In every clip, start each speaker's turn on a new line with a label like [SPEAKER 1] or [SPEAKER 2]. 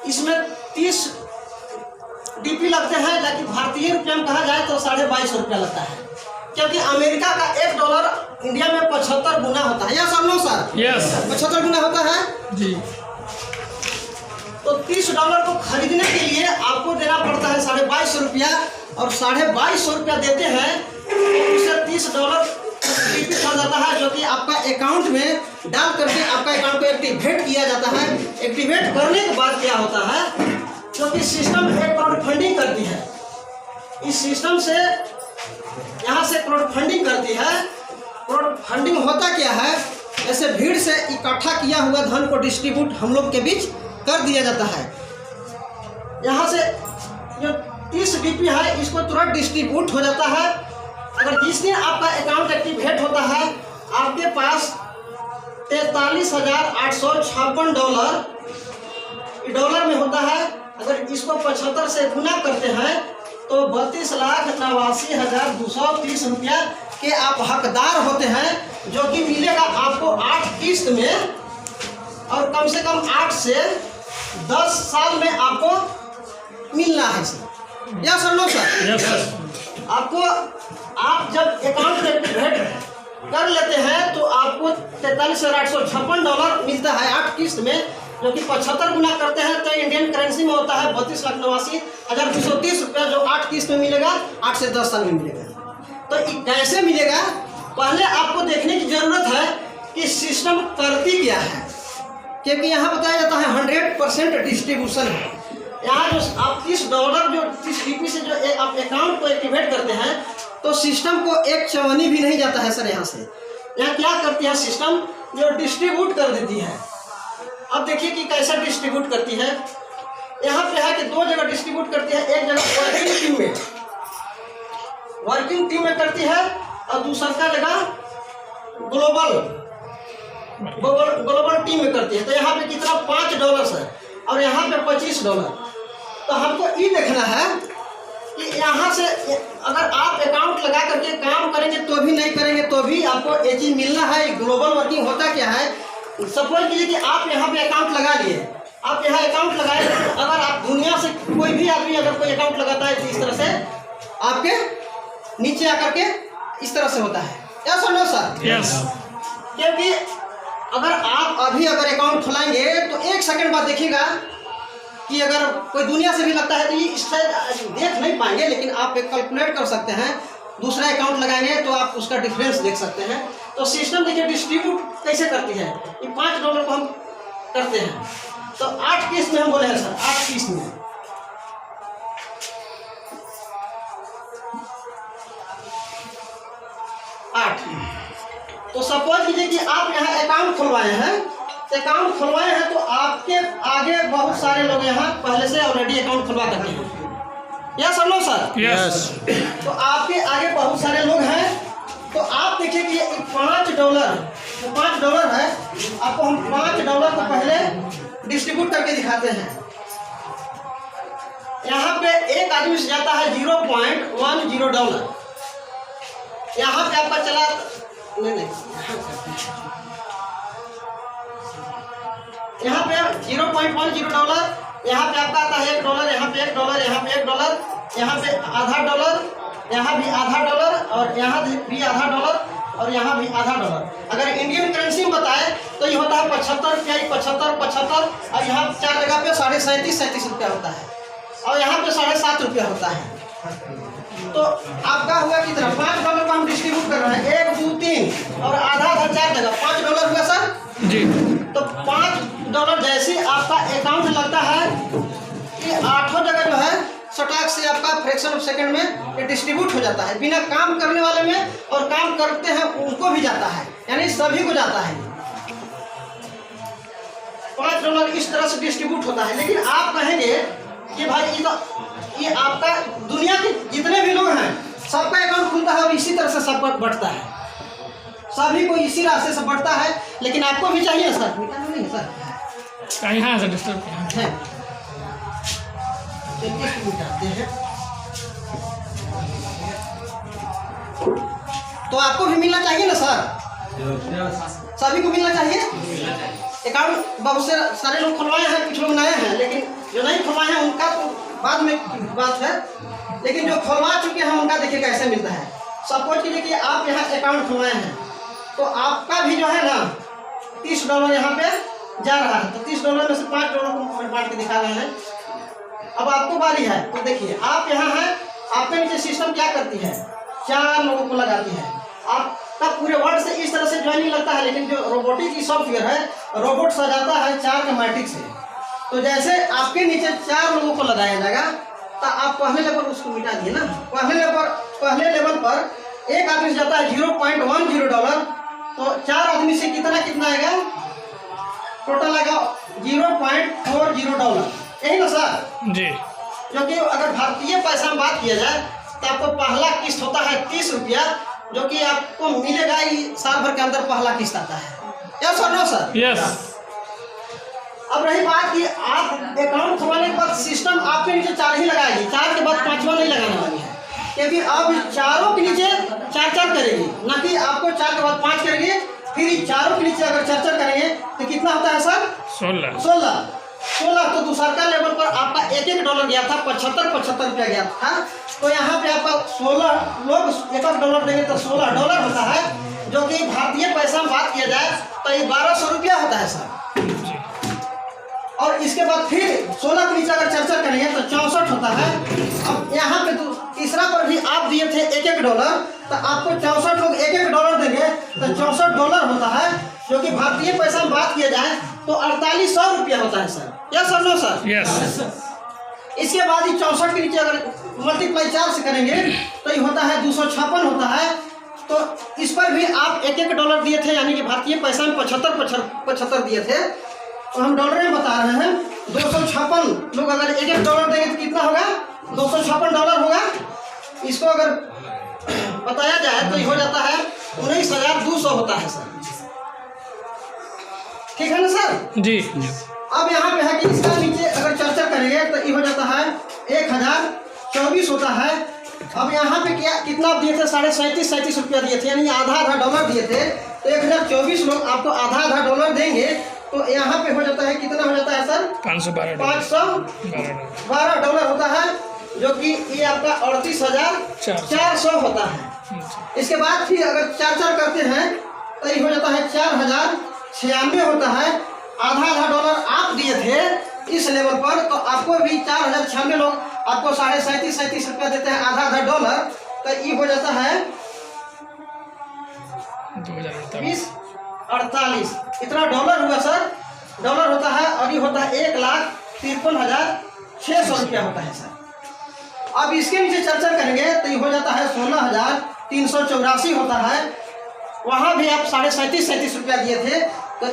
[SPEAKER 1] इसमें 30 DP लगते हैं, लेकिन भारतीय रुपये में कहा जाए तो 2250 रुपया लगता है, क्योंकि अमेरिका का $1 इंडिया में 75 गुना होता है। या सर नो सर?
[SPEAKER 2] यस,
[SPEAKER 1] 75 गुना होता है
[SPEAKER 2] जी।
[SPEAKER 1] तो $30 को खरीदने के लिए आपको देना पड़ता है 2250 रुपया, और 2250 रुपया देते हैं तो उससे $30 DP खा जाता है, जो कि आपका अकाउंट में डाल करके आपका अकाउंट को एक्टिवेट किया जाता है। एक्टिवेट करने के बाद क्या होता है, क्योंकि सिस्टम एक क्राउड फंडिंग करती है, इस सिस्टम से यहाँ से क्राउड फंडिंग करती है। क्राउड फंडिंग होता क्या है, ऐसे भीड़ से इकट्ठा किया हुआ धन को डिस्ट्रीब्यूट हम लोग के बीच कर दिया जाता है। यहाँ से जो 30 DP है इसको तुरंत डिस्ट्रीब्यूट हो जाता है। अगर जिस दिन आपका अकाउंट एक्टिवेट होता है, आपके पास $43,856 डॉलर में होता है। अगर इसको 75 से गुना करते हैं तो 32,89,230 रुपया के आप हकदार होते हैं, जो कि मिलेगा आपको 8 किस्त में, और कम से कम 8 से 10 साल में आपको मिलना है सर। या sir no sir?
[SPEAKER 2] Yes sir.
[SPEAKER 1] आपको आप जब अकाउंट एक्टिवेट कर लेते हैं तो आपको $43,856 मिलता है 8 किस्त में, जो कि 75 गुना करते हैं तो इंडियन करेंसी में होता है 32,89,230 रुपया, जो 8 किस्त में मिलेगा, 8 से 10 साल में मिलेगा। तो कैसे मिलेगा, पहले आपको देखने की जरूरत है कि सिस्टम करती क्या है, क्योंकि यहाँ बताया जाता है 100% डिस्ट्रीब्यूशन है। यहाँ जो आप $30 जो 30 DP से जो आप अकाउंट को एक्टिवेट करते हैं तो सिस्टम को एक चवन्नी भी नहीं जाता है सर। यहाँ से यहाँ क्या करती है सिस्टम, जो डिस्ट्रीब्यूट कर देती है। अब देखिए कि कैसा डिस्ट्रीब्यूट करती है। यहाँ पे है कि 2 जगह डिस्ट्रीब्यूट करती है, एक जगह वर्किंग टीम में करती है, और दूसरा जगह ग्लोबल टीम में करती है। तो यहाँ पे कितना $5 है और यहाँ पे $25। तो हमको ये देखना है कि यहाँ से अगर आप अकाउंट लगा करके काम करेंगे तो भी, नहीं करेंगे तो भी आपको ये चीज़ मिलना है। ग्लोबल वर्किंग होता क्या है, सपोज कीजिए कि आप यहाँ पे अकाउंट लगा लिए, आप यहाँ अकाउंट लगाए, अगर आप दुनिया से कोई भी आदमी अगर कोई अकाउंट लगाता है तो इस तरह से आपके नीचे आकर के इस तरह से होता है। या सर नो सर?
[SPEAKER 2] यस।
[SPEAKER 1] क्योंकि अगर आप अभी अकाउंट खुलाएंगे तो 1 सेकंड बाद देखिएगा कि अगर कोई दुनिया से भी लगता है तो ये इससे देख नहीं पाएंगे, लेकिन आप एक कैलकुलेट कर सकते हैं। दूसरा अकाउंट लगाएंगे तो आप उसका डिफरेंस देख सकते हैं। तो सिस्टम देखिए डिस्ट्रीब्यूट कैसे करती है। ये $5 को हम करते हैं तो 8 किस्त में हम बोले हैं सर, 8 किस्त में। तो सपोज कीजिए कि आप यहाँ अकाउंट खुलवाए हैं, तो आपके आगे बहुत सारे लोग यहाँ पहले से ऑलरेडी अकाउंट खुलवा करते हैं। या सर नो सर?
[SPEAKER 2] यस।
[SPEAKER 1] तो आपके आगे बहुत सारे लोग हैं, तो आप देखिए कि $5 है। आपको हम $5 को पहले डिस्ट्रीब्यूट करके दिखाते हैं। यहाँ पे एक आदमी से जाता है $0.10। यहाँ पे आपका चला नहीं, यहाँ पे $0.10, यहाँ पे आपका आता है $1, यहाँ पे $1, यहाँ पे $1, यहाँ पे $0.5, यहाँ भी $0.5, और यहाँ भी $0.5, और यहाँ भी $0.5। अगर इंडियन करेंसी में बताए तो ये होता है 75 रुपया, 75, और यहाँ 4 जगह पे 37.5 रुपया होता है, और यहाँ पे 7.5 रुपया होता है। तो आपका हुआ कितना, $5 को हम डिस्ट्रीब्यूट कर रहे हैं, 1, 2, 3 और आधा 4 जगह $5 हुआ सर
[SPEAKER 2] जी।
[SPEAKER 1] तो $5 जैसे आपका अकाउंट लगता है कि 8 जगह जो है सटाक से आपका फ्रैक्शन ऑफ सेकंड में ये डिस्ट्रीब्यूट हो जाता है, बिना काम करने वाले में, और काम करते हैं उनको भी जाता है, यानी सभी को जाता है। $5 इस तरह से डिस्ट्रीब्यूट होता है। लेकिन आप कहेंगे कि भाई ये आपका दुनिया के जितने भी लोग हैं सबका अकाउंट खुलता है और इसी तरह से सब बढ़ता है, सभी को इसी रास्ते से बढ़ता है। लेकिन आपको भी चाहिए सर, नहीं है सर?
[SPEAKER 2] हाँ सर, डिस्टर्ब
[SPEAKER 1] है। मिटाते हैं तो आपको भी मिलना चाहिए ना सर, सभी को मिलना चाहिए। अकाउंट बहुत से सारे लोग खुलवाए हैं, कुछ लोग नए हैं, लेकिन जो नहीं खुलवाए हैं उनका तो बाद में बात है, लेकिन जो खुलवा चुके हैं उनका देखिए कैसे मिलता है। सपोज कीजिए कि आप यहाँ अकाउंट खुलवाए हैं तो आपका भी जो है ना $30 यहाँ पे जा रहा है, तो $30 में से $5 को बांट के दिखा रहे हैं। अब आपको बारी है, तो देखिए आप यहाँ हैं, आपके नीचे सिस्टम क्या करती है, 4 लोगों को लगाती है। आपका पूरे वर्ड से इस तरह से ज्वाइनिंग लगता है, लेकिन जो रोबोटिक की सॉफ्टवेयर है, रोबोट सजाता है 4 के मैट्रिक से। तो जैसे आपके नीचे 4 लोगों को लगाया जाएगा तो आप पहले लेवल उसको मिटा दिए ना। पहले लेवल पर एक आदमी से जाता है $0.10, तो 4 आदमी से कितना आएगा, टोटल आएगा $0.40, यही ना सर
[SPEAKER 2] जी।
[SPEAKER 1] क्योंकि अगर भारतीय पैसा में बात किया जाए तो आपको पहला किस्त होता है ₹30, जो कि आपको मिलेगा ही साल भर के अंदर पहला किस्त आता है। यस और नो सर?
[SPEAKER 2] यस।
[SPEAKER 1] अब रही बात कि आप अकाउंट खुलवाने के बाद सिस्टम आपके नीचे 4 ही लगाएगी, 4 के बाद 5वां नहीं लगाने वाली है, क्योंकि अब चारों के नीचे 4 करेगी, ना कि आपको 4 के बाद 5 करेंगे। फिर चारों के नीचे अगर 4 करेंगे तो कितना होता है सर? 16। तो दूसरा लेवल पर आपका $1 गया था, 75 रुपया गया था। तो यहाँ पे आपका 16 लोग $1 देंगे तो $16 होता है, जो कि भारतीय पैसा में बात किया जाए तो ये $1200 रुपया होता है सर। और इसके बाद फिर 16 के नीचे अगर 4 करेंगे तो 64 होता है। अब यहाँ पे तीसरा पर भी आप दिए थे $1, तो आपको 64 लोग $1 देंगे तो $64 होता है, जो कि भारतीय पैसा में बात किया जाए तो 4800 रुपया होता है सर। यस और नो सर?
[SPEAKER 2] यस।
[SPEAKER 1] इसके बाद ही 64 के नीचे अगर मल्टीप्लाई 4 से करेंगे तो ये होता है 256 होता है। तो इस पर भी आप $1 दिए थे, यानी कि भारतीय पैसा में 75 दिए थे, तो हम डॉलर में बता रहे हैं। 256 लोग अगर $1 देंगे तो कितना होगा? $256 होगा। इसको अगर बताया जाए तो ये हो जाता है 19,200 होता है सर। ठीक है ना सर?
[SPEAKER 2] जी।
[SPEAKER 1] अब यहाँ पे है कि इसका नीचे अगर 4 करेंगे तो ये हो जाता है 1024 होता है। अब यहाँ पे क्या कितना दिए थे? 37.5 रुपया दिए थे, यानी आधा $1 दिए थे। तो 1024 लोग आपको आधा $1 देंगे, तो यहाँ पे हो जाता है कितना हो जाता है सर? $512 होता है, जो कि ये आपका 38,400 होता है। इसके बाद फिर अगर 4 करते हैं तो ये हो जाता है 4096 होता है। आधा $1 आप दिए थे इस लेवल पर, तो आपको भी 4096 लोग आपको 37.5 रुपया देते हैं, आधा $1, तो ये हो जाता है 2048। इतना डॉलर हुआ सर, डॉलर होता है, और ये होता है 1,53,600 रुपया होता है सर। अब इसके नीचे 4 करेंगे तो ये हो जाता है 16,384 होता है। वहाँ भी आप 37.5 रुपया दिए थे, तो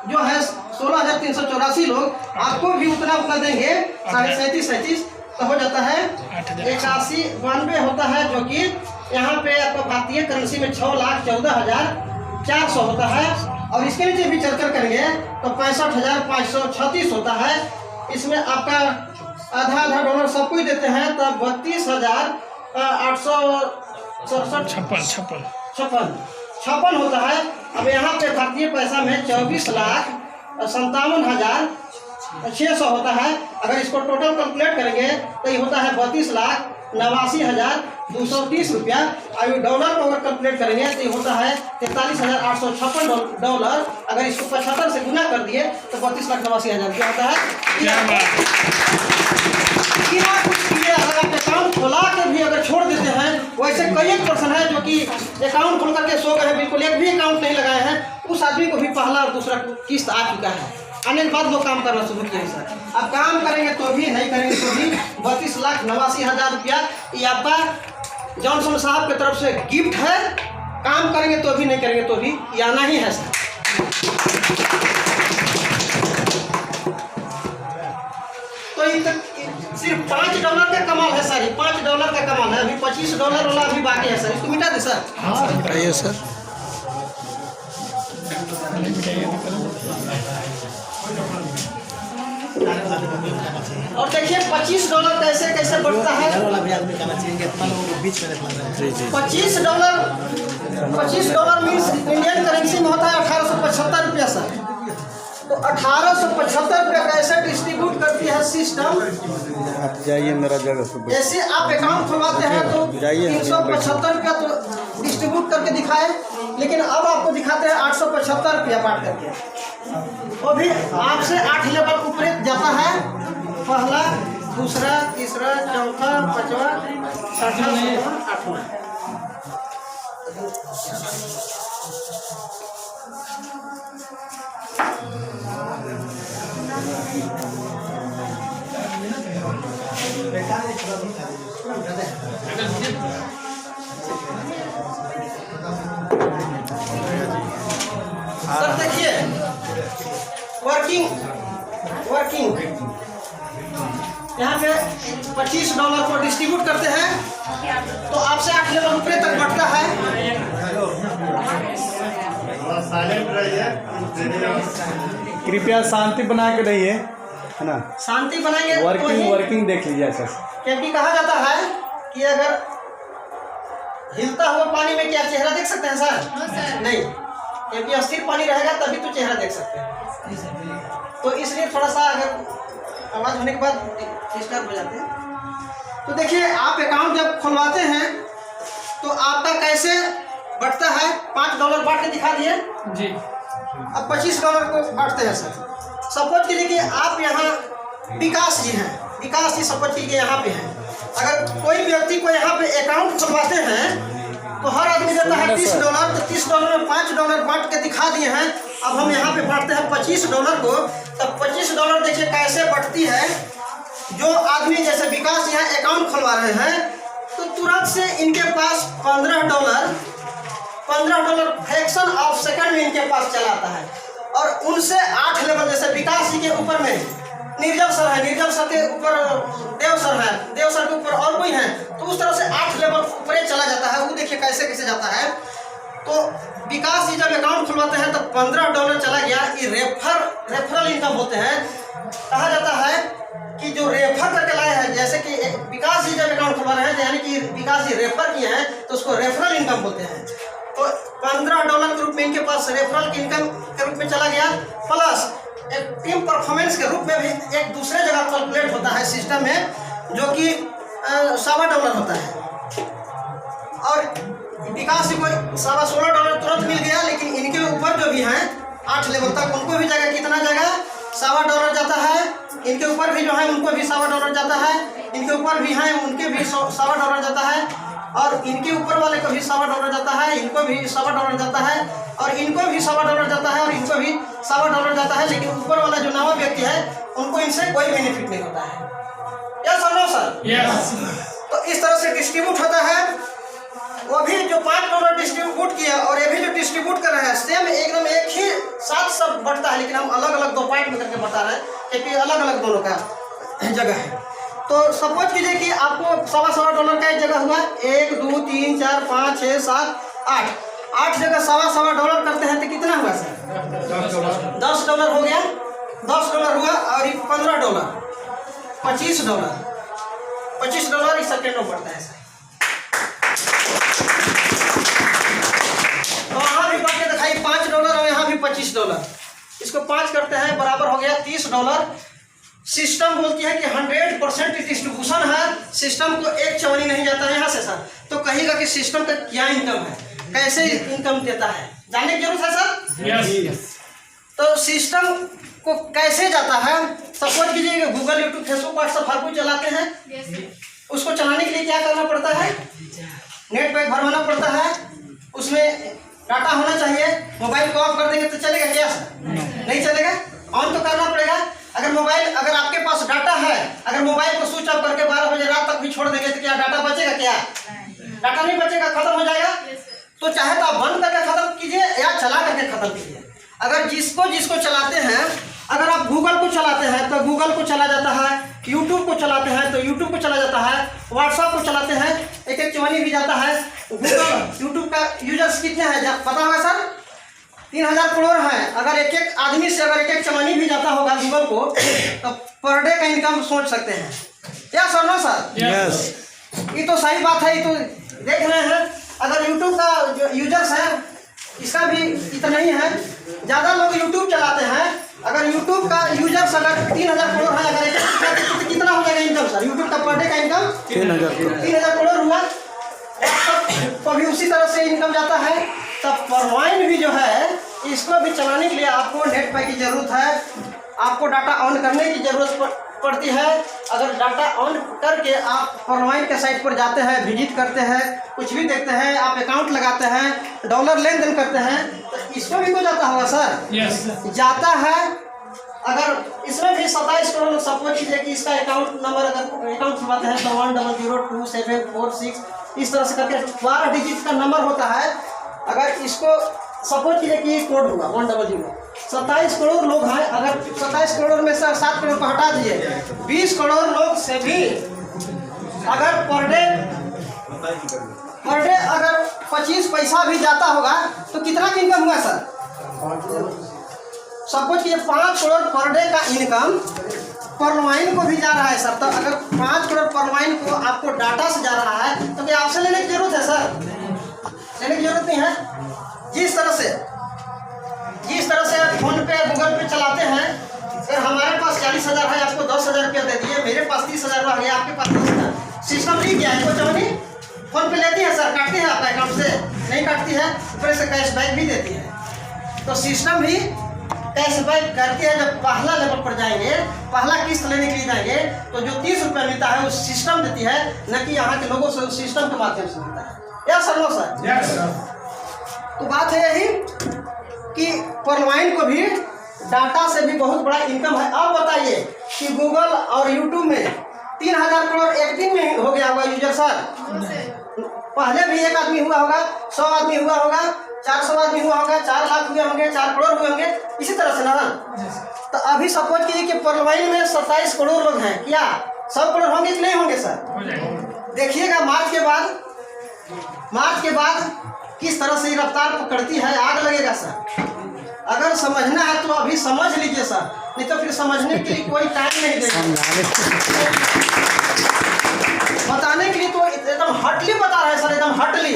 [SPEAKER 1] जो है 16,384 लोग आपको भी उतना देंगे, 37.5, तो हो जाता है 8192 होता है, जो कि यहाँ पे आपको भारतीय करेंसी में 6,14,400 होता है। और इसके नीचे भी 4 करेंगे तो 65,536 होता है। इसमें आपका आधा $1 सब कुछ देते हैं, तो 32,866 होता है। अब यहाँ पे भारतीय पैसा में 24,57,600 होता है। अगर इसको टोटल कैलकुलेट करेंगे तो ये होता है 32,89,230 रुपया। अभी डॉलर को अगर कैलकुलेट करेंगे तो ये होता है 43,856 अगर इसको 75 से गुना कर दिए तो 32,89,000 रुपया होता है। अगर आप अकाउंट खोला के भी अगर छोड़ देते हैं, वैसे कई एक पर्सन है जो कि अकाउंट खोल करके सो गए, बिल्कुल एक भी अकाउंट नहीं लगाए हैं, उस आदमी को भी पहला और दूसरा किस्त आ चुका है। आने के बाद वो काम करना शुरू किया है सर। अब काम करेंगे तो भी, नहीं करेंगे तो भी 32,89,000 रुपया ये आपका जॉनसन साहब की तरफ से गिफ्ट है। काम करेंगे तो भी, नहीं करेंगे तो भी ये आना ही है सर। तो सिर्फ $5 का कमाल है सर, $5 का कमाल है। अभी $25 वाला अभी बाकी है सर, इसको मिटा दे सर।
[SPEAKER 2] हाँ
[SPEAKER 3] बताइए सर।
[SPEAKER 1] और देखिए $25 कैसे कैसे बढ़ता है। $25 मीन्स इंडियन करेंसी में होता है 1875 रुपया सर। तो 1875 रुपया कैसे डिस्ट्रीब्यूट करती है सिस्टम
[SPEAKER 3] आप जाइए मेरा जगह से।
[SPEAKER 1] जैसे आप अकाउंट खुलवाते हैं तो
[SPEAKER 3] जाइए,
[SPEAKER 1] 375 रुपया तो डिस्ट्रीब्यूट करके दिखाए, लेकिन अब आपको दिखाते हैं 875 रुपया बांट करके। वो भी आपसे 8 लेवल ऊपर जाता है, पहला, दूसरा, तीसरा, चौथा, पांचवा, छठा, सातवां, आठवां। सर देखिए, वर्किंग यहाँ पे $25 को डिस्ट्रीब्यूट करते हैं तो आपसे 8 लेवल ऊपर तक बढ़ता है।
[SPEAKER 3] कृपया शांति बना के रहिए, है ना।
[SPEAKER 1] शांति बनाएंगे तो ही,
[SPEAKER 3] वर्किंग देख लीजिए सर।
[SPEAKER 1] क्योंकि कहा जाता है कि अगर हिलता हुआ पानी में क्या चेहरा देख सकते हैं सर? नहीं, क्योंकि स्थिर पानी रहेगा तभी तो चेहरा देख सकते हैं। तो इसलिए थोड़ा सा अगर आवाज होने के बाद डिस्टर्ब हो जाते हैं। तो देखिए, आप अकाउंट जब खुलवाते हैं तो आपका कैसे बढ़ता है। $5 बांट के दिखा दिए
[SPEAKER 2] जी।
[SPEAKER 1] अब $25 को बांटते हैं सर। सपोज कीजिए कि आप यहाँ विकास जी हैं, विकास जी सपोज कीजिए यहाँ पे हैं। अगर कोई व्यक्ति को यहाँ पे अकाउंट खुलवाते हैं तो हर आदमी देता है $30, तो $30 में $5 बांट के दिखा दिए हैं। अब हम यहाँ पे बांटते हैं $25 को, तब $25 देखिए कैसे बढ़ती है। जो आदमी जैसे विकास यहाँ अकाउंट खुलवा रहे हैं तो तुरंत से इनके पास $15 फ्रैक्शन ऑफ सेकंड में इनके पास चला आता है। और उनसे 8 लेवल, जैसे विकास जी के ऊपर में निर्जल सर है, निर्जल सर के ऊपर देव सर है, देव सर के ऊपर और कोई है, तो उस तरह से 8 लेवल ऊपर चला जाता है। वो देखिए कैसे कैसे जाता है। तो विकास जी जब अकाउंट खुलवाते हैं तो $15 चला गया। ये रेफरल इनकम होते हैं। कहा जाता है कि जो रेफर करके लाए हैं, जैसे कि विकास जी जब अकाउंट खुलवा रहे हैं यानी कि विकास जी रेफर किए हैं तो उसको रेफरल इनकम बोलते हैं। तो $15 के रूप में इनके पास रेफरल की इनकम के रूप में चला गया, प्लस एक टीम परफॉर्मेंस के रूप में भी एक दूसरे जगह कैलकुलेट होता है सिस्टम में, जो कि $16 होता है। और विकास जी को $16 तुरंत मिल गया, लेकिन इनके ऊपर जो भी हैं 8 लेवल तक, उनको भी जगह कितना जगह $16 जाता है। इनके ऊपर भी जो है उनको भी $16 जाता है। इनके ऊपर भी हैं उनके भी $16 जाता है। और इनके ऊपर वाले को भी $16 जाता है, इनको भी $16 जाता है, और इनको भी $16 जाता है, और इनको भी $16 जाता है। लेकिन ऊपर वाला जो नवा व्यक्ति है उनको इनसे कोई बेनिफिट नहीं होता है। यस और नो सर?
[SPEAKER 2] यस।
[SPEAKER 1] तो इस तरह से डिस्ट्रीब्यूट होता है। वो भी जो $5 डिस्ट्रीब्यूट किया और ये भी जो डिस्ट्रीब्यूट कर रहे हैं, सेम एकदम एक ही साथ सब बढ़ता है, लेकिन हम अलग अलग 2 पार्ट में करके बता रहे हैं क्योंकि अलग अलग दोनों का जगह है। तो सपोज कीजिए कि आपको $16.25 का एक जगह हुआ, 1 2 3 4 5 6 7 8 जगह $16.25 करते हैं तो कितना हुआ सर? $10 हो गया। $10 हुआ और $15 $25 इस सेकेंड में बढ़ता है सर। तो वहाँ भी बढ़ के दिखाई $5 और यहाँ भी $25। इसको 5 करते हैं बराबर हो गया $30। सिस्टम बोलती है कि 100% डिस्ट्रीब्यूशन है, सिस्टम को एक चवनी नहीं जाता है यहाँ से सर। तो कहेगा कि सिस्टम का क्या इनकम है, कैसे इनकम देता है, जानने की जरूरत है सर?
[SPEAKER 2] यस।
[SPEAKER 1] तो सिस्टम को कैसे जाता है, सपोज कीजिए गूगल, यूट्यूब, फेसबुक, व्हाट्सएप हर कोई चलाते हैं। उसको चलाने के लिए क्या करना पड़ता है? नेट पैक भरवाना पड़ता है, उसमें डाटा होना चाहिए। मोबाइल को ऑफ कर देंगे तो चलेगा क्या सर? नहीं चलेगा, ऑन तो करना पड़ेगा। अगर आपके पास डाटा है, अगर मोबाइल को स्विच ऑफ करके 12 बजे रात तक भी छोड़ देंगे तो क्या डाटा बचेगा? क्या डाटा नहीं बचेगा, खत्म हो जाएगा। तो चाहे तो आप बंद करके खत्म कीजिए या चला करके खत्म कीजिए। अगर जिसको चलाते हैं, अगर आप गूगल को चलाते हैं तो गूगल को चला जाता है, यूट्यूब को चलाते हैं तो यूट्यूब को चला जाता है, व्हाट्सएप को चलाते हैं एक चवनी भी जाता है। गूगल यूट्यूब का यूजर्स कितने हैं पता होगा सर? 3000 करोड़ है। अगर एक आदमी से अगर एक चवनी भी जाता होगा गूगल को तो पर डे का इनकम सोच सकते हैं। क्या सर? ना सर?
[SPEAKER 3] यस।
[SPEAKER 1] ये तो सही बात है, ये तो देख रहे हैं। अगर यूट्यूब का जो यूजर्स है इसका भी इतना ही है, ज़्यादा लोग यूट्यूब चलाते हैं। अगर यूट्यूब का यूजर्स अगर 3000 करोड़ है, अगर एक
[SPEAKER 3] 3,000 करोड़
[SPEAKER 1] 3,000 करोड़ हुआ। कभी उसी तरह से इनकम जाता है। तब परवाइन भी जो है, इसको भी चलाने के लिए आपको नेट पैक की ज़रूरत है, आपको डाटा ऑन करने की ज़रूरत पड़ती है। अगर डाटा ऑन करके आप परवाइन के साइट पर जाते हैं, विजिट करते हैं, कुछ भी देखते हैं, आप अकाउंट लगाते हैं, डॉलर लेन देन करते हैं, तो इसमें भी तो जाता होगा सर।
[SPEAKER 2] यस
[SPEAKER 1] जाता है। अगर इसमें भी 27 करोड़, सपोज कीजिए कि इसका अकाउंट नंबर अगर अकाउंट खुलवाते हैं तो 1002746 इस तरह से करके 12 डिजिट का नंबर होता है। अगर इसको सपोज कीजिए कि कोड हुआ 100, 27 करोड़ लोग हैं। अगर 27 करोड़ में से 7 करोड़ को हटा दिए, 20 करोड़ लोग से भी अगर पर डे अगर 25 पैसा भी जाता होगा तो कितना इनकम हुआ सर? सपोज कि 5 करोड़ पर डे का इनकम परवाइन को भी जा रहा है सर। तो अगर 5 करोड़ परवाइन को आपको डाटा से जा रहा है तो क्या आपसे लेने की जरूरत है सर? लेने की जरूरत नहीं है। जिस तरह से आप फोन पे गूगल पे चलाते हैं, सर हमारे पास 40,000 है, आपको 10,000 रुपया दे दिए, मेरे पास 30,000 रह गया, आपके पास 10,000। सिस्टम नहीं किया है तो चौनी फोन पे लेती है सर, काटती है आपका अकाउंट से? नहीं काटती है, ऊपर से कैशबैक भी देती है। तो सिस्टम भी कैशबैक करती है। जब पहला लेवल पर जाएंगे, पहला किस्त लेने के लिए जाएंगे, तो जो 30 रुपया मिलता है वो सिस्टम देती है, न कि यहाँ के लोगों से उस सिस्टम के माध्यम से मिलता है। या sir no sir?
[SPEAKER 2] Yes sir.
[SPEAKER 1] तो बात है यही कि परवाइन को भी डाटा से भी बहुत बड़ा इनकम है। अब बताइए कि गूगल और यूट्यूब में 3,000 करोड़ एक दिन में हो गया होगा यूजर सर। पहले भी एक आदमी हुआ होगा, 100 आदमी हुआ होगा, 400 आदमी हुआ होगा, 4 लाख हुए होंगे, 4 करोड़ हुए होंगे, इसी तरह से ना। तो अभी सपोज कीजिए कि परवाइन में 27 करोड़ लोग हैं, क्या 100 करोड़ होंगे कि नहीं होंगे सर? देखिएगा मार्च के बाद किस तरह से रफ्तार पकड़ती है, आग लगेगा सर। अगर समझना है तो अभी समझ लीजिए सर, नहीं तो फिर समझने के लिए कोई टाइम नहीं देगा। बताने के लिए तो एकदम हटली बता रहे हैं सर, एकदम हटली,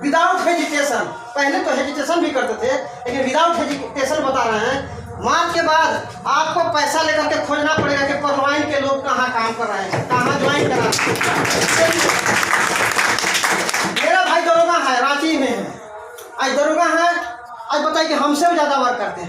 [SPEAKER 1] विदाउट हेजिटेशन। पहले तो हेजिटेशन भी करते थे, लेकिन विदाउट हेजिटेशन बता रहे हैं। मार्च के बाद आपको पैसा लेकर के खोजना पड़ेगा कि परवाइन के लोग कहाँ काम कर रहे हैं, कहाँ ज्वाइन करा। मेरा भाई दरोगा है, रांची में है, आज दरोगा है। आज बताइए कि हमसे भी ज़्यादा वर्क करते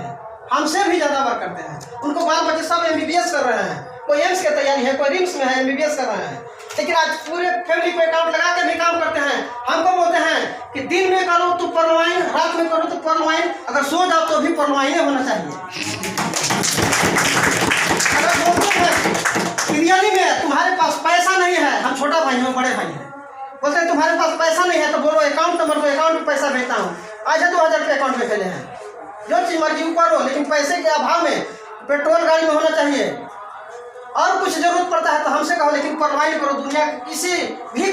[SPEAKER 1] हैं, उनको बाल बच्चे सब MBBS कर रहे हैं, कोई एम्स की तैयारी है, कोई रिम्स में है, MBBS कर रहे हैं। लेकिन आज पूरे फैमिली को अकाउंट लगा के भी काम करते हैं। हमको बोलते हैं कि दिन में करो तो परवाइन, रात में करो तो परवाइन, अगर सो जाओ तो भी परवाइन होना चाहिए। अगर बोलते हैं रियली में तुम्हारे पास पैसा नहीं है, हम छोटा भाई हैं, बड़े भाई हैं, बोलते हैं तुम्हारे पास पैसा नहीं है तो बोलो अकाउंट नंबर को, अकाउंट में पैसा भेजता हूँ। आज 2,000 रुपये अकाउंट में भेजे हैं, जो चीज़ मर्जी करो, लेकिन पैसे के अभाव में पेट्रोल गाड़ी में होना चाहिए और कुछ जरूरत पड़ता है तो हमसे कहो, लेकिन परवाइन करो। दुनिया के किसी भी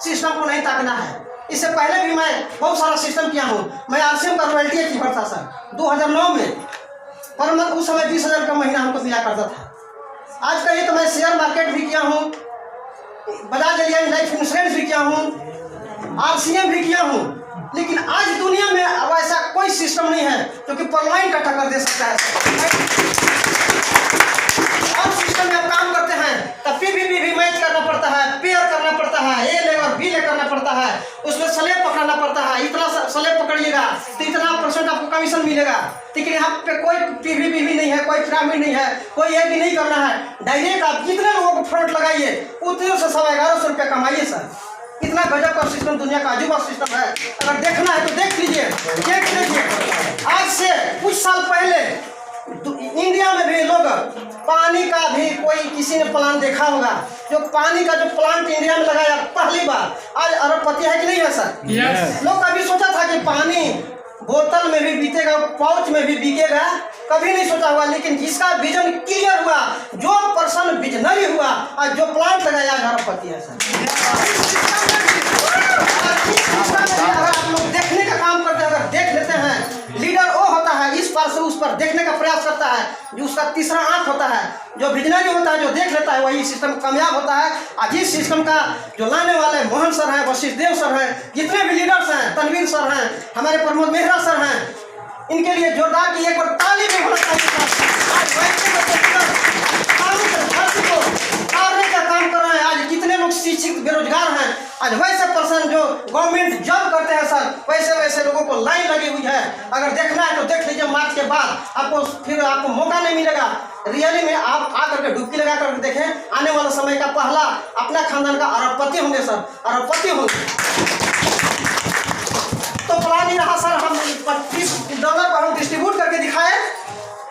[SPEAKER 1] सिस्टम को नहीं ताकना है। इससे पहले भी मैं बहुत सारा सिस्टम किया हूँ। मैं RCM का रॉयल्टी कीपर था सर 2009 में, पर मैं उस समय 20,000 का महीना हमको मिला करता था। आज कहिए तो मैं शेयर मार्केट भी किया हूँ, बजाज एलियान्ज लाइफ इंश्योरेंस भी किया हूँ, RCM भी किया हूँ, लेकिन आज दुनिया में अब ऐसा कोई सिस्टम नहीं है जो कि परवाइन का टक्कर दे सकता है। और सिस्टम में आप काम करते हैं तब PVP भी मैच करना पड़ता है, पेयर करना पड़ता है, A ले और B ले करना पड़ता है, उसमें स्लैब पकड़ना पड़ता है। इतना स्लैब पकड़िएगा तो इतना % आपको कमीशन मिलेगा। लेकिन यहाँ पे कोई PVP भी नहीं है, कोई पिरामिड नहीं है, कोई ये भी नहीं करना है। डायरेक्ट आप जितने लोगों को फ्रंट लगाइए उतने से 1150 रुपये कमाइए सर। इतना गजब का सिस्टम, दुनिया का अजूबा सिस्टम है। अगर देखना है तो देख लीजिए, देख लीजिए। आज से कुछ साल पहले इंडिया में भी लोग पानी का भी कोई किसी ने प्लांट देखा होगा, जो पानी का जो प्लांट इंडिया में लगाया पहली बार, आज अरबपति है कि नहीं है सर?
[SPEAKER 2] Yes.
[SPEAKER 1] लोग कभी सोचा था कि पानी बोतल में भी बिकेगा, पाउच में भी बिकेगा, कभी नहीं सोचा हुआ। लेकिन जिसका विजन क्लियर हुआ, जो पर्सन विजनरी हुआ, आज जो प्लांट लगाया अरबपति है सर। अगर आप लोग देखने का काम करते हैं, अगर देख लेते हैं, लीडर वो होता है इस पार से उस पर देखने का प्रयास करता है, जो उसका तीसरा आंख होता है, जो विजनरी होता है, जो देख लेता है, वही सिस्टम कामयाब होता है। आज इस सिस्टम का जो लाने वाले मोहन सर हैं, वशिष्ठ देव सर हैं, जितने भी लीडर्स हैं, तनवीर सर हैं, हमारे प्रमोद मेहरा सर हैं, इनके लिए जोरदार की एक बार ताली भी होना चाहिए। आज का काम कर रहे हैं, आज कितने लोग आज वैसे पर्सन जो गवर्नमेंट जॉब करते हैं सर, वैसे वैसे लोगों को लाइन लगी हुई है। अगर देखना है तो देख लीजिए, मार्च के बाद आपको फिर आपको मौका नहीं मिलेगा। रियली में आप आकर के डुबकी लगा कर देखें, आने वाला समय का पहला अपना खानदान का अरबपति होंगे सर, अरबपति होंगे। तो प्लान ही रहा सर, हम $25 पर हम डिस्ट्रीब्यूट करके दिखाएं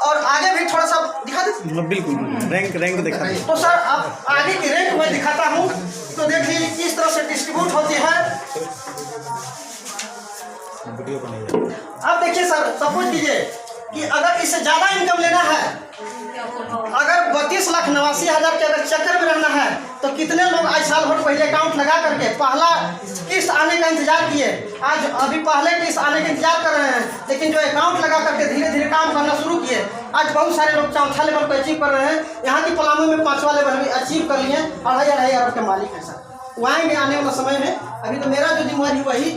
[SPEAKER 1] और आगे भी थोड़ा सा दिखा दें।
[SPEAKER 3] बिल्कुल रैंक दिखा दें।
[SPEAKER 1] तो सर आप आगे की रैंक मैं दिखाता हूँ, तो देखिए किस तरह से डिस्ट्रीब्यूट होती है। अब देखिए सर, सपोज कीजिए कि अगर इससे ज़्यादा इनकम लेना है, अगर 32,89,000 के अगर चक्कर में रहना है, तो कितने लोग आज साल भर पहले अकाउंट लगा करके पहला किस्त आने का इंतजार किए, आज अभी पहले किस्त आने का इंतजार कर रहे हैं, लेकिन जो अकाउंट लगा करके धीरे धीरे काम करना शुरू किए, आज बहुत सारे लोग चौथा लेवल को अचीव कर रहे हैं। यहाँ की पलामू में 5वां लेवल भी अचीव कर लिए, 2.5 अरब के मालिक है सर। वहाँ में आने वाला समय में, अभी तो मेरा जो जिम्मेवारी वही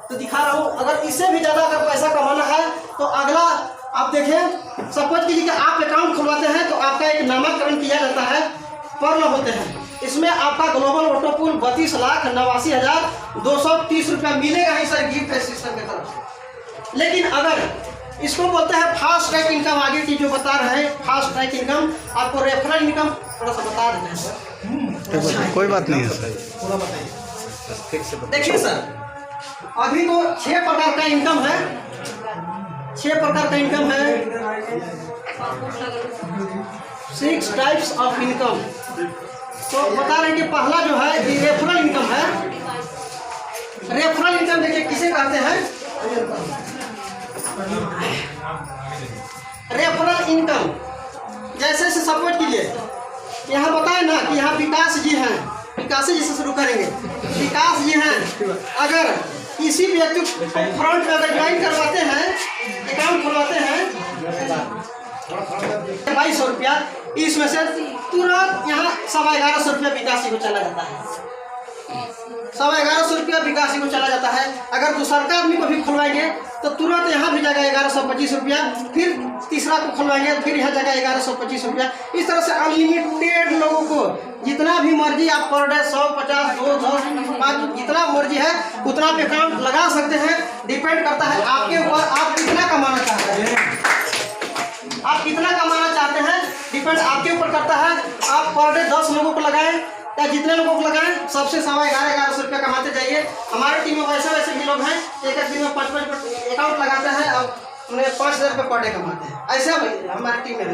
[SPEAKER 1] तो दिखा रहा हूँ। अगर इससे भी ज़्यादा अगर पैसा कमाना है तो अगला आप देखें, सपोज कीजिए कि आप अकाउंट खुलवाते हैं तो आपका एक नामकरण किया जाता है, पर्ल होते हैं। इसमें आपका ग्लोबल ऑटो पूल 32,89,230 रुपया मिलेगा ही सर, गिफ्ट सिस्टम की तरफ से। लेकिन अगर इसको बोलते हैं फास्ट ट्रैक इनकम, आगे की जो बता रहे हैं फास्ट ट्रैक इनकम, आपको रेफरल इनकम थोड़ा सा बता देते हैं सर।
[SPEAKER 3] कोई बात नहीं है सर।
[SPEAKER 1] देखिए सर, अभी तो 6 प्रकार का इनकम है, 6 प्रकार का इनकम है, 6 टाइप्स ऑफ इनकम। तो बता रहे हैं कि पहला जो है ये रेफरल इनकम है। रेफरल इनकम देखिए किसे कहते हैं, रेफरल इनकम जैसे से सपोर्ट कीजिए, यहाँ बताए ना कि यहाँ विकास जी हैं, विकास जी से शुरू करेंगे। विकास जी हैं, अगर किसी व्यक्ति को फ्रंट में अगर ज्वाइन करवाते हैं, अकाउंट खुलवाते हैं 2200 रुपया, इसमें से तुरंत यहाँ 1150 रुपया विकासी को चला जाता है, 1150 रुपया विकासी को चला जाता है। अगर दूसरा आदमी को भी खुलवाएंगे तो तुरंत यहाँ भी जाएगा 1125 रुपया, फिर तीसरा को खुलवाएंगे फिर यहाँ जाएगा 1125 रुपया। इस तरह से अनलिमिटेड लोगों को जितना भी मर्जी आप पर डे 100, 50, 2, 10, 5 जितना मर्जी है उतना पे अकाउंट लगा सकते हैं। डिपेंड करता है आपके ऊपर, आप कितना कमाना चाहते हैं, आप कितना कमाना चाहते हैं डिपेंड आपके ऊपर करता है। आप पर डे 10 लोगों को लगाएं या जितने लोगों को लगाएं, सबसे 1150 रुपया कमाते जाइए। हमारे टीम में वैसे भी लोग हैं, एक दिन में 5 अकाउंट लगाते हैं और उन्हें 5,000 रुपये पर डे कमाते हैं। ऐसा हमारी टीम में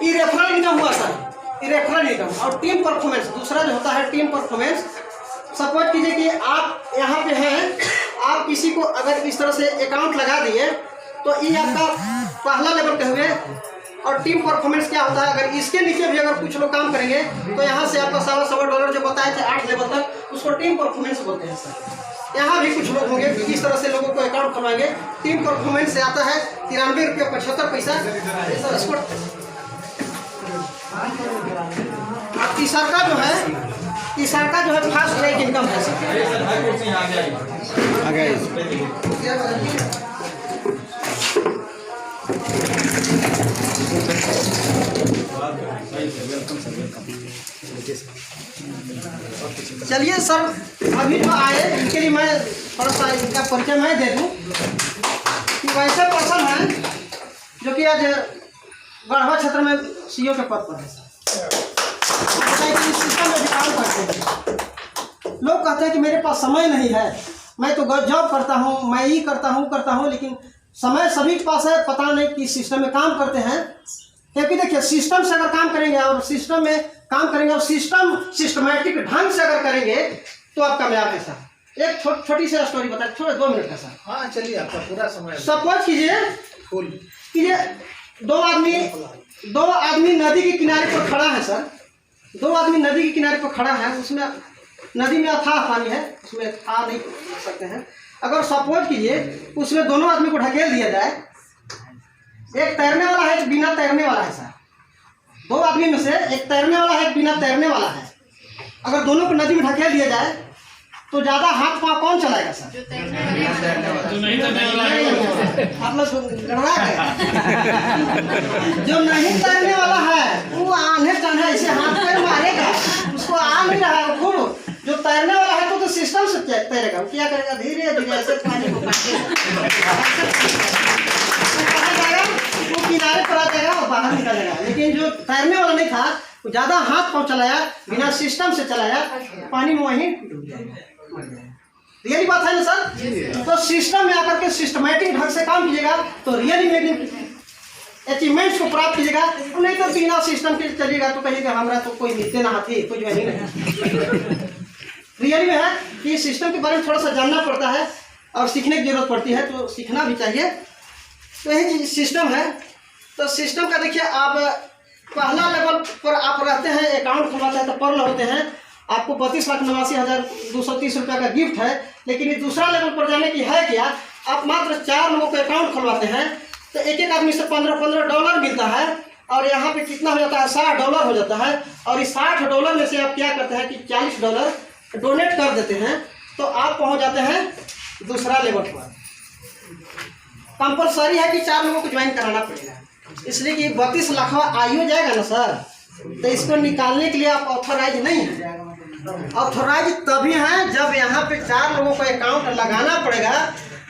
[SPEAKER 1] ये रेफरल इनकम हुआ सर, ये रेफरल इनकम। और टीम परफॉर्मेंस दूसरा जो होता है टीम परफॉर्मेंस। सपोज कीजिए कि आप यहाँ पे हैं, आप किसी को अगर इस तरह से अकाउंट लगा दिए तो ये आपका पहला लेवल के हुए। और टीम परफॉर्मेंस क्या होता है, अगर इसके नीचे भी अगर कुछ लोग काम करेंगे तो यहाँ से आपका $1.25 जो बताए थे 8 लेवल तक, उसको टीम परफॉर्मेंस बोलते हैं सर। यहाँ भी कुछ लोग होंगे कि इस तरह से लोगों को अकाउंट खुलवाएंगे। टीम परफॉर्मेंस से आता है ₹93.75। तीसरा जो है फास्ट ट्रैक इनकम है। चलिए सर, अभी जो आए इनके लिए मैं थोड़ा सा इनका परिचय मैं दे दूं कि वैसे पर्सन हैं जो कि आज गढ़वा क्षेत्र में सीईओ के पद पर है सर। इस सिस्टम में भी काम करते हैं। लोग कहते हैं कि मेरे पास समय नहीं है, मैं तो जॉब करता हूँ, मैं ही करता हूँ, लेकिन समय सभी के पास है। पता नहीं कि सिस्टम में काम करते हैं, क्योंकि देखिए सिस्टम से अगर काम करेंगे और सिस्टम में काम करेंगे और सिस्टम सिस्टमैटिक ढंग से अगर करेंगे तो आप कामयाब है सर। एक छोटी सी स्टोरी बताए, थोड़ा 2 मिनट का सर।
[SPEAKER 4] हाँ चलिए, आपका पूरा समय।
[SPEAKER 1] सपोज कीजिए दो आदमी नदी के किनारे पर खड़ा है सर। 2 आदमी नदी के किनारे पर खड़ा है, उसमें नदी में अथाह पानी है, उसमें आ नहीं सकते हैं। अगर सपोज कीजिए उसमें दोनों आदमी को ढकेल दिया जाए, एक तैरने वाला है एक बिना तैरने वाला है सर। 2 आदमी में से एक तैरने वाला है एक बिना तैरने वाला है। अगर दोनों को नदी में ढकेल दिया जाए तो ज़्यादा हाथ पाँव कौन चलाएगा सर? आप लोग गड़बड़ा गए। जो नहीं तैरने वाला है वो आने जाने ऐसे हाथ पैर मारेगा, उसको आ नहीं रहा है खूब, सिस्टम से तैरेगा। वो क्या करेगा, धीरे धीरे ऐसे पानी को वो किनारे पर आ जाएगा और बाहर निकल जाएगा। लेकिन जो तैरने वाला नहीं था वो ज़्यादा हाथ पाँव चलाया, बिना सिस्टम से चलाया, पानी में वहीं डूब जाएगा। यही बात है ना सर। तो सिस्टम में आकर के सिस्टमेटिक ढंग से काम कीजिएगा तो रियली में अचीवमेंट्स को प्राप्त कीजिएगा। नहीं तो बिना सिस्टम के चलिएगा तो कहिएगा हमारा तो कोई मिलते ना हाथी कुछ वही नहीं। रियली में है कि सिस्टम के बारे में थोड़ा सा जानना पड़ता है और सीखने की जरूरत पड़ती है, तो सीखना भी चाहिए। तो यही चीज सिस्टम है। तो सिस्टम का देखिए, आप पहला लेवल पर आप रहते हैं, अकाउंट खुलवाते हैं तो पर्ल होते हैं, आपको 32,89,230 रुपये का गिफ्ट है। लेकिन ये दूसरा लेवल पर जाने की है क्या, आप मात्र 4 लोगों को अकाउंट खुलवाते हैं तो एक एक आदमी से $15 मिलता है और यहाँ पे कितना हो जाता है, $60 हो जाता है। और इस $60 में से आप क्या करते हैं कि $40 डोनेट कर देते हैं तो आप पहुँच जाते हैं दूसरा लेवल पर। कंपलसरी है कि 4 लोगों को ज्वाइन कराना पड़ेगा, इसलिए कि 32 लाख आयु जाएगा ना सर, तो इसको निकालने के लिए आप ऑथोराइज नहीं है। ऑथोराइज तभी है जब यहाँ पे 4 लोगों को अकाउंट लगाना पड़ेगा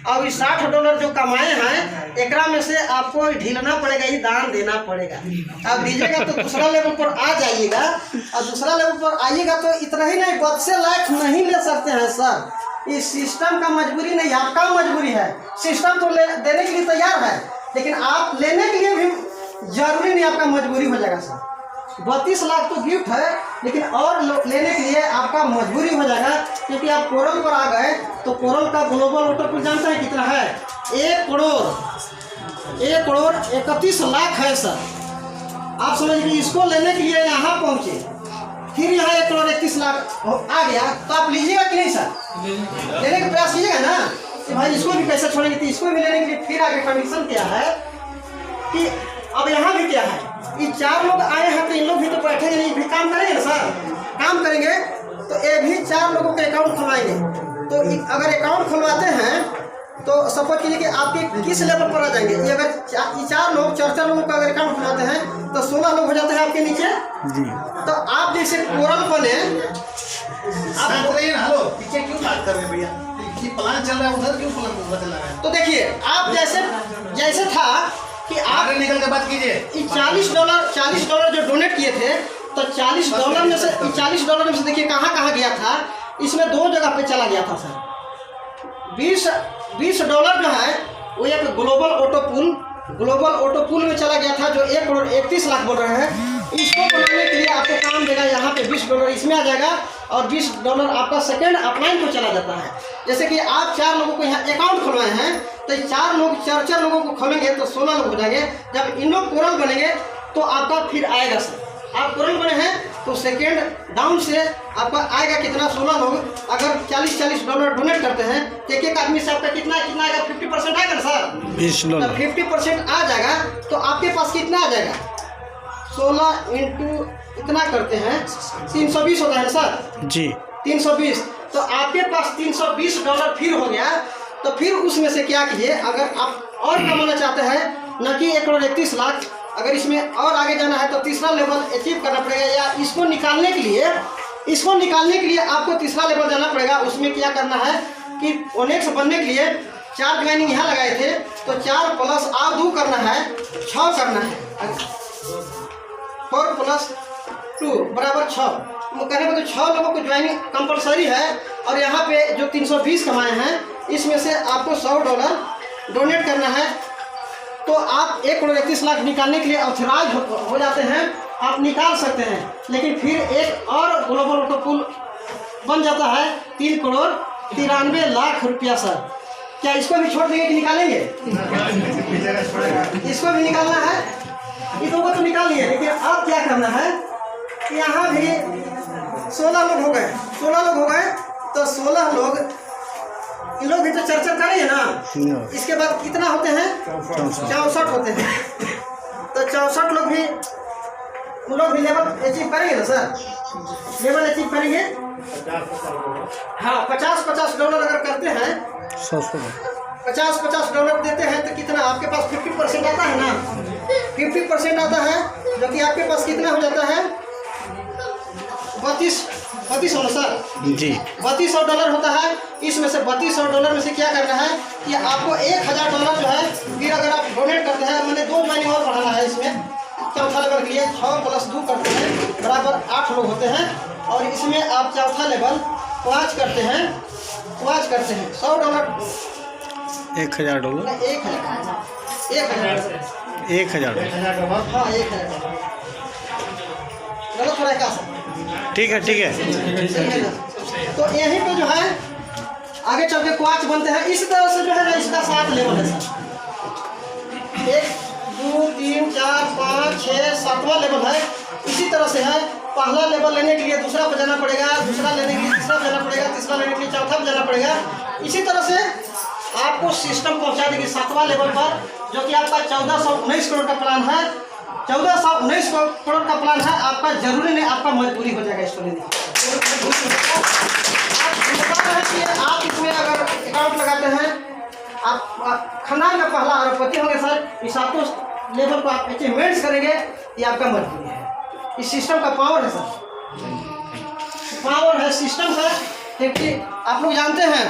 [SPEAKER 1] और इस $60 जो कमाए हैं एकरा में से आपको ढीलना पड़ेगा, ये दान देना पड़ेगा। आप दीजिएगा तो दूसरा लेवल पर आ जाइएगा और दूसरा लेवल पर आइएगा तो इतना ही नहीं, 32 लाख नहीं ले सकते हैं सर। इस सिस्टम का मजबूरी नहीं, आपका मजबूरी है। सिस्टम तो देने के लिए तैयार है लेकिन आप लेने के लिए भी जरूरी नहीं, आपका मजबूरी हो जाएगा सर। 32 लाख तो गिफ्ट है लेकिन और लेने के लिए आपका मजबूरी हो जाएगा, क्योंकि आप कोरल पर आ गए तो कोरल का ग्लोबल वोटर पूल जानते हैं कितना है, 1 करोड़ 31 लाख है सर। आप समझिए इसको लेने के लिए यहाँ पहुँचे, फिर यहाँ 1 करोड़ 31 लाख आ गया तो आप लीजिएगा कि नहीं सर? लेने का प्रयास कीजिएगा ना कि भाई इसको भी पैसा छोड़ेंगे, तो इसको भी लेने के लिए फिर आगे कंडीशन क्या है कि अब यहाँ भी क्या है, ये 4 लोग आए हैं तो इन लोग भी तो बैठेंगे नहीं, भी काम करेंगे ना सर। काम करेंगे तो ये भी 4 लोगों के अकाउंट खुलवाएंगे। तो अगर अकाउंट खुलवाते हैं तो सपोज कीजिए कि आपके किस लेवल पर आ जाएंगे। ये अगर 4 लोग 4 लोगों का अगर अकाउंट खुलवाते हैं तो 16 लोग हो जाते हैं आपके नीचे जी। तो आप जैसे कोरल बने, आप
[SPEAKER 4] हेलो पीछे क्यों बात कर रहे हैं भैया, प्लान चल रहा है उधर क्यों प्लान चल रहा है?
[SPEAKER 1] तो देखिए आप जैसे था कि आप
[SPEAKER 4] निकल के बात कीजिए।
[SPEAKER 1] $40 जो डोनेट किए थे तो $40 में से $40 में से देखिए कहाँ गया था, इसमें 2 जगह पे चला गया था सर। $20 जो है वो एक ग्लोबल ऑटो पुल में चला गया था जो 1 करोड़ 31 लाख बोल रहे हैं। इसको बनाने के लिए आपको काम देगा, यहाँ पे $20 इसमें आ जाएगा और $20 आपका सेकेंड अपलाइन को चला जाता है। जैसे कि आप 4 लोगों को यहाँ अकाउंट खुलवाए हैं तो 4 लोगों को खोलेंगे तो 16 लोग हो जाएंगे। जब इन लोग कोरल बनेंगे तो आपका फिर आएगा सर। आप कोरल बने हैं तो सेकेंड डाउन से आपका आएगा कितना, 16 लोग अगर $40 डोनेट करते हैं तो एक आदमी से आपका कितना आएगा, 50% आएगा ना सर। $20 तो 50% आ जाएगा तो आपके पास कितना आ जाएगा, 16 इंटू इतना करते हैं 320 होता है ना सर जी, 320। तो आपके पास $320 फिर हो गया। तो फिर उसमें से क्या कीजिए, अगर आप और कमाना चाहते हैं न कि 1 करोड़ 31 लाख, अगर इसमें और आगे जाना है तो तीसरा लेवल अचीव करना पड़ेगा, या इसको निकालने के लिए आपको तीसरा लेवल जाना पड़ेगा। उसमें क्या करना है कि ओनेक्स बनने के लिए 4 ज्वाइनिंग यहाँ लगाए थे तो 4 प्लस और 2 करना है, 6 करना है, 4 प्लस 2 बराबर 6 करने पर तो 6 लोगों को ज्वाइनिंग कंपलसरी है। और यहाँ पे जो 320 कमाए हैं इसमें से आपको $100 डोनेट करना है तो आप 1 करोड़ 31 लाख निकालने के लिए ऑथराइज हो जाते हैं, आप निकाल सकते हैं। लेकिन फिर एक और ग्लोबल ऑटो पुल बन जाता है 3 करोड़ 93 लाख रुपया सर। क्या इसको भी छोड़ देंगे कि निकालेंगे? इसको भी निकालना है, इन दोनों को तो निकाल लिए। लेकिन अब क्या करना है कि यहाँ भी 16 लोग हो गए तो 16 लोग, इन लोग भी तो चर्चा करेंगे ना। इसके बाद कितना होते हैं, 64 होते हैं। तो 64 लोग भी लेवल अचीव करेंगे ना सर, लेवल अचीव करेंगे। हाँ, $50 अगर करते हैं, $50 देते हैं तो कितना आपके पास 50% आता है ना, 50% आता है जो कि आपके पास कितना हो जाता है 3200 ना सर,
[SPEAKER 3] जी
[SPEAKER 1] 3200 डॉलर होता है। इसमें से 3200 डॉलर में से क्या करना है कि आपको 1000 डॉलर जो है फिर अगर आप डोनेट करते हैं, मैंने 2 ज्वाइनिंग और बढ़ाना है इसमें चौथा लेवल के लिए 6 + 2 करते हैं बराबर 8 लोग होते हैं। और इसमें आप चौथा लेवल 5 करते हैं 100 डॉलर
[SPEAKER 3] 1000 डॉलर 1000 डॉलर।
[SPEAKER 1] हाँ 1000 डॉलर गलत हो रहा है क्या सर?
[SPEAKER 3] ठीक है
[SPEAKER 1] सही है ना? तो यहीं पे जो है आगे चल के क्वाच बनते हैं। इस तरह से जो है ना इसका 7 लेवल है सर, 1 2 3 4 5 6 7वां लेवल है। इसी तरह से है, पहला लेवल लेने के लिए दूसरा पर जाना पड़ेगा, दूसरा लेने के लिए तीसरा पर जाना पड़ेगा, तीसरा लेने के लिए चौथा पर जाना पड़ेगा। इसी तरह से आपको सिस्टम पहुंचा देगी 7वां लेवल पर, जो कि आपका 1419 करोड़ का प्लान है। 1419 करोड़ का प्लान है आपका, जरूरी नहीं आपका मजबूरी हो जाएगा इसको लेने की। आप इसमें अगर अकाउंट लगाते हैं, आप खानदान का पहला अरबपति होंगे सर। इस 7 लेवल को आप अचीवमेंट्स करेंगे, ये आपका मजबूरी है। इस सिस्टम का पावर है सर, पावर है, सिस्टम है। क्योंकि आप लोग जानते हैं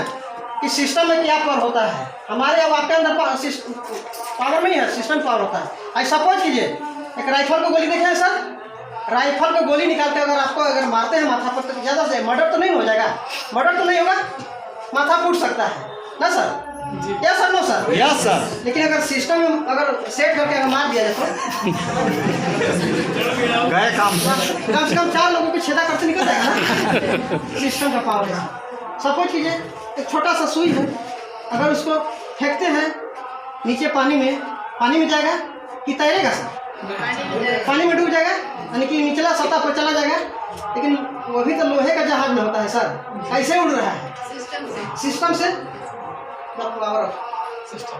[SPEAKER 1] कि सिस्टम में क्या पावर होता है। हमारे अब आपके अंदर पावर नहीं है, सिस्टम पावर होता है। आज सपोज कीजिए एक राइफल को गोली देखे हैं सर, राइफल को गोली निकालते अगर आपको अगर मारते हैं माथा पर, तो ज़्यादा से मर्डर तो नहीं हो जाएगा, मर्डर तो नहीं होगा, माथा फूट सकता है ना sir? Yes sir, no sir?
[SPEAKER 3] Yes sir.
[SPEAKER 1] लेकिन अगर सिस्टम में अगर सेट करके अगर मार दिया जाए तो
[SPEAKER 3] गए काम।
[SPEAKER 1] कम से कम 4 लोगों को छेदा करते निकल जाएगा ना। सिस्टम का पावर है। सपोज कीजिए एक छोटा सा सुई है, अगर उसको फेंकते हैं नीचे पानी में जाएगा कि तैरेगा सर? पानी में डूब जाएगा, यानी कि निचला सतह पर चला जाएगा। लेकिन वो भी तो लोहे का जहाज में होता है सर, कैसे उड़ रहा है? सिस्टम से पावर सिस्टम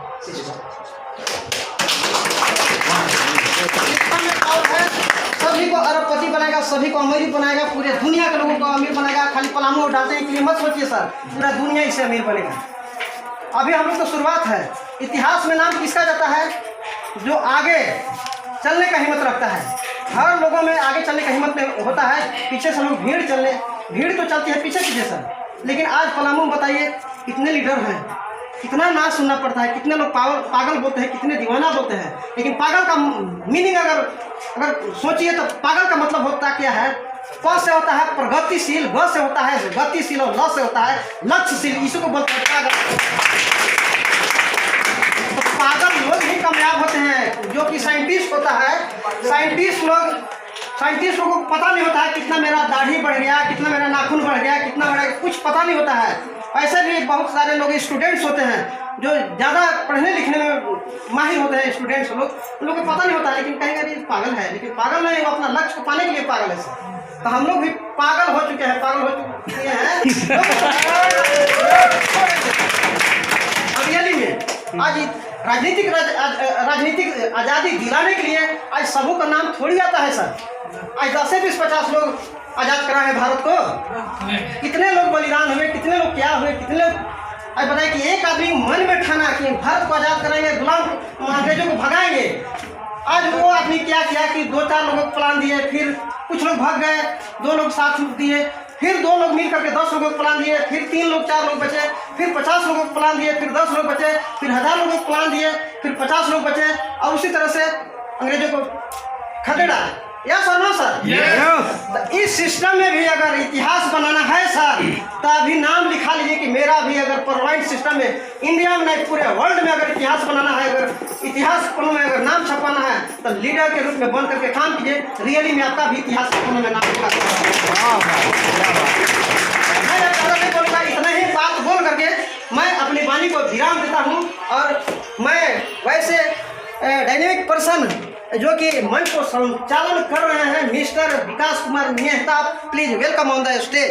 [SPEAKER 1] में पावर है। सभी को अरबपति बनाएगा, सभी को अमीर बनाएगा, पूरे दुनिया के लोगों को अमीर बनाएगा। खाली पलामू डालते हैं के लिए मत सोचिए सर, पूरा दुनिया इससे अमीर बनेगा। अभी हम लोग तो शुरुआत है। इतिहास में नाम किसका जाता है? जो आगे चलने का हिम्मत रखता है। हर लोगों में आगे चलने का हिम्मत होता है, पीछे से लोग भीड़ तो चलती है पीछे सर। लेकिन आज पलामू बताइए कितने लीडर हैं, कितना ना सुनना पड़ता है, कितने लोग पागल बोलते हैं, कितने दीवाना बोलते हैं। लेकिन पागल का मीनिंग अगर सोचिए तो पागल का मतलब होता क्या है? प से होता है प्रगतिशील, ग से होता है गतिशील और ल से होता है लक्ष्यशील। इसी को बोलते हैं पागल। तो पागल लोग ही कामयाब होते हैं। जो कि साइंटिस्ट होता है, साइंटिस्ट लोगों को पता नहीं होता है कितना मेरा दाढ़ी बढ़ गया, कितना मेरा नाखून बढ़ गया, कितना बढ़ा, कुछ पता नहीं होता है। ऐसे भी बहुत सारे लोग स्टूडेंट्स होते हैं जो ज़्यादा पढ़ने लिखने में माहिर होते हैं। स्टूडेंट्स लोग, उन लोगों को पता नहीं होता है, लेकिन कहीं कहीं पागल है। लेकिन पागल नहीं, वो अपना लक्ष्य को पाने के लिए पागल है। तो हम लोग भी पागल हो चुके हैं, अब रियली में आज राजनीतिक आज़ादी दिलाने के लिए आज सबों का नाम थोड़ी आता है सर। आज 10 से 20-50 लोग आज़ाद करा है भारत को। कितने लोग बलिदान हुए, कितने लोग क्या हुए, कितने लोग। आज बताए कि एक आदमी मन में ठाना कि भारत को आज़ाद कराएंगे, गुलाम अंग्रेजों को भगाएंगे। आज वो आदमी क्या किया कि 2-4 लोगों को प्लान दिए, फिर कुछ लोग भाग गए, 2 लोग साथ दिए, फिर 2 लोग मिल करके 10 लोगों को प्लान दिए, फिर 3 लोग 4 लोग बचे, फिर 50 लोगों को प्लान दिए, फिर 10 लोग बचे, फिर 1000 लोगों को प्लान दिए, फिर 50 लोग बचे। और उसी तरह से अंग्रेजों को खदेड़ा। या सर, नो सर? इस सिस्टम में भी अगर इतिहास बनाना है सर, तो अभी नाम लिखा लीजिए कि मेरा भी अगर परमानेंट सिस्टम में इंडिया में नहीं पूरे वर्ल्ड में अगर इतिहास बनाना है, अगर इतिहास पन्नों में अगर नाम छपाना है, तो लीडर के रूप में बन करके काम कीजिए। रियली में आपका भी इतिहास पन्नों में नाम लिखा। मैं ज़्यादा नहीं बोलूँगा, इतना ही बात बोल करके मैं अपनी वाणी को विराम देता हूँ। और मैं वैसे डायनेमिक पर्सन जो कि मंच को संचालन कर रहे हैं mister Vikas Kumar Mehta, please welcome on the stage.